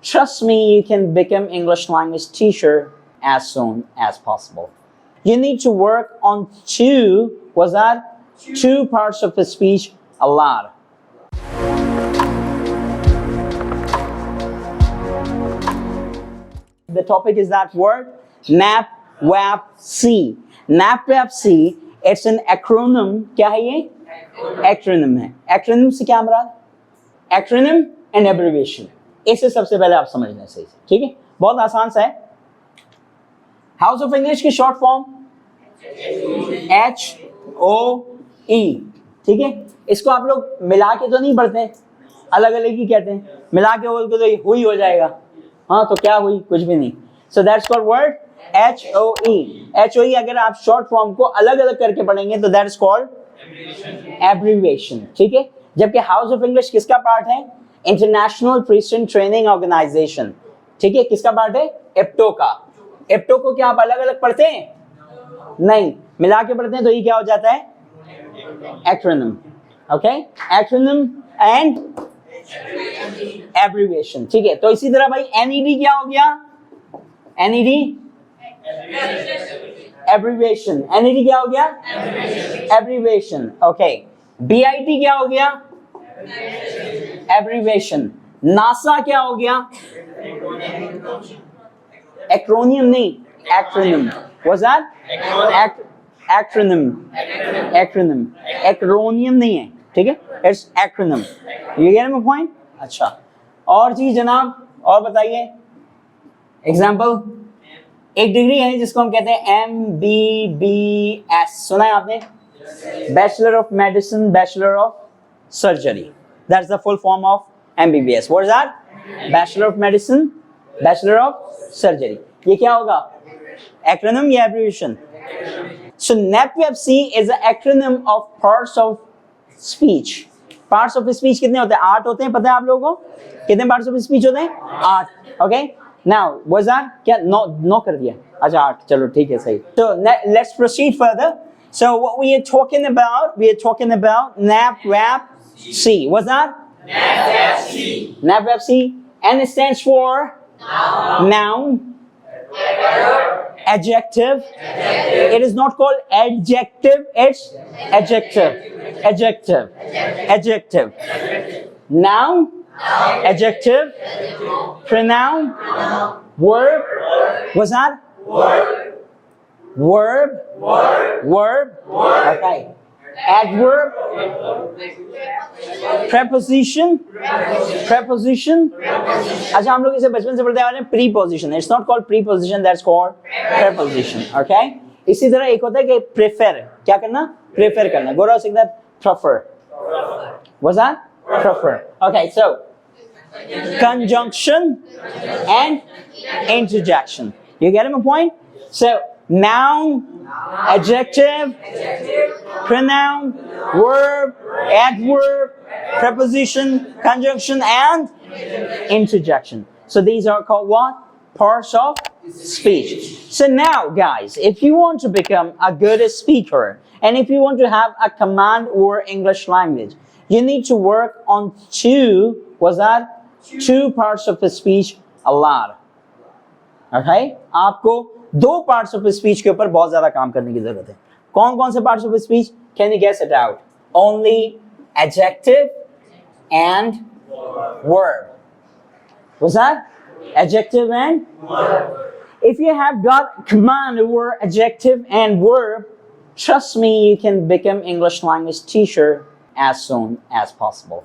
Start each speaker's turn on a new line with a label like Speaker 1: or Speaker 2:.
Speaker 1: trust me, you can become English language teacher as soon as possible. You need to work on what's that? Two parts of the speech a lot. The topic is that word NAP, VAP, C. NAP, VAP, C. It's an acronym. क्या है ये? Acronym है. Acronym से क्या मराद? Acronym and abbreviation. इसे सबसे पहले आप समझ लें सही से, ठीक है? बहुत आसान सा है. हाउस ऑफ इंग्लिश की शॉर्ट फॉर्म HOE, ठीक है? इसको आप लोग मिला के तो नहीं पढ़ते, अलग अलग ही कहते हैं. मिला के बोल के तो ये हुई हो जाएगा. हाँ, तो क्या हुई? कुछ भी नहीं. So that's called word HOE. HOE अगर आप शॉर्ट फॉर्म को अलग अलग करके पढ़ेंगे तो दैट्स कॉल्ड एब्रीविएशन, ठीक है? जबकि हाउस ऑफ इंग्लिश किसका पार्ट है? इंटरनेशनल प्रिसिशन ट्रेनिंग ऑर्गेनाइजेशन, ठीक है? किसका पार्ट है? एप्टो का. एप्टो को क्या आप अलग अलग पढ़ते हैं? नहीं, मिला के पढ़ते हैं. तो ये क्या हो जाता है? Acronym. Okay, acronym and abbreviation, ठीक है? तो इसी तरह भाई NED क्या हो गया? NED abbreviation. NED क्या हो गया? एब्रीविएशन. ओके, BIT क्या हो गया? एब्रीविएशन. नासा क्या हो गया? एक्रोनियम नहीं, acronym. What's that? Acronym. Acronym. Acronym नहीं है, ठीक है? It's acronym. You get my point? अच्छा. और चीज जनाब, और बताइए. एग्जाम्पल, एक डिग्री है जिसको हम कहते हैं MBBS. सुना है आपने? Bachelor of medicine, bachelor of surgery. That's the full form of MBBS. What is that? Bachelor of Medicine, Bachelor of Surgery. ये क्या होगा? Acronym या abbreviation? So NAPVAPC is an acronym of parts of speech. Parts of speech कितने होते हैं? 8 होते हैं. पता है आप लोगों को? कितने parts of speech होते हैं? 8. Okay. Now, was that? क्या? No कर दिया. अच्छा 8. चलो ठीक है सही. So let's proceed further. So what we are talking about NAPVAPC. What's that? NAPVAPC. NAPVAPC. N stands for noun. Adjective. It is not called adjective, it's adjective. Noun, adjective, pronoun, verb. What's that? Verb. Okay. Adverb. Preposition. अच्छा, हम लोग इसे बचपन से पढ़ते आ रहे हैं. Preposition. It's not called preposition, that's called preposition. Okay? इसी तरह एक होता है कि prefer. क्या करना? Prefer करना. Go to that. Prefer. What's that? Prefer. Okay, so conjunction and interjection. You get my point? So noun, adjective, pronoun, verb, adverb, preposition, conjunction, and interjection. So these are called what? Parts of speech. So now, guys, if you want to become a good speaker, and if you want to have a command over English language, you need to work on two parts of the speech a lot. Okay? आपको 2 parts of speech के ऊपर बहुत ज्यादा काम करने की जरूरत है. कौन से parts of speech? Can you guess it out? Only adjective and verb. What's that? Adjective and verb. If you have got command over adjective and verb, trust me, you can become English language teacher as soon as possible.